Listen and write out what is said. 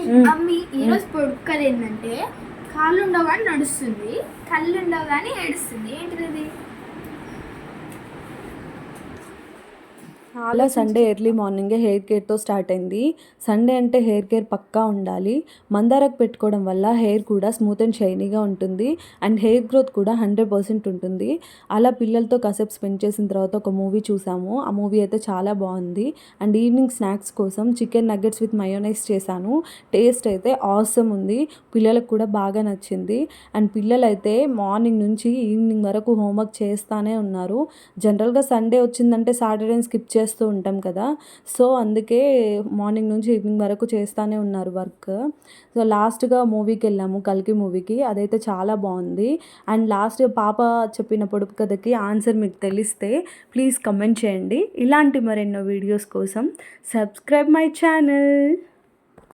Mummy ఈరోజు పొడుపు కథ ఏంటంటే కాళ్ళు ఉండవు కానీ నడుస్తుంది, కళ్ళు ఉండవు కానీ ఏడుస్తుంది. ఏంటిది? అలా సండే ఎర్లీ మార్నింగే హెయిర్ కేర్తో స్టార్ట్ అయింది. సండే అంటే హెయిర్ కేర్ పక్కా ఉండాలి. మందారకు పెట్టుకోవడం వల్ల హెయిర్ కూడా స్మూత్ అండ్ షైనీగా ఉంటుంది అండ్ హెయిర్ గ్రోత్ కూడా 100% ఉంటుంది. అలా పిల్లలతో కాసేపు స్పెండ్ చేసిన తర్వాత ఒక మూవీ చూసాము. ఆ మూవీ అయితే చాలా బాగుంది. అండ్ ఈవినింగ్ స్నాక్స్ కోసం చికెన్ నగ్గెట్స్ విత్ మయోనైస్ చేశాను. టేస్ట్ అయితే ఆసమ్ ఉంది. పిల్లలకు కూడా బాగా నచ్చింది. అండ్ పిల్లలైతే మార్నింగ్ నుంచి ఈవినింగ్ వరకు హోంవర్క్ చేస్తూనే ఉన్నారు. జనరల్గా సండే వచ్చిందంటే సాటర్డే స్కిప్ చేస్తూ ఉంటాం కదా, సో అందుకే మార్నింగ్ నుంచి ఈవినింగ్ వరకు చేస్తూనే ఉన్నారు వర్క్. సో లాస్ట్గా మూవీకి వెళ్ళాము, కల్కి మూవీకి. అదైతే చాలా బాగుంది. అండ్ లాస్ట్ పాప చెప్పిన పొడుపు కథకి ఆన్సర్ మీకు తెలిస్తే ప్లీజ్ కమెంట్ చేయండి. ఇలాంటి మరెన్నో వీడియోస్ కోసం సబ్స్క్రైబ్ మై ఛానల్.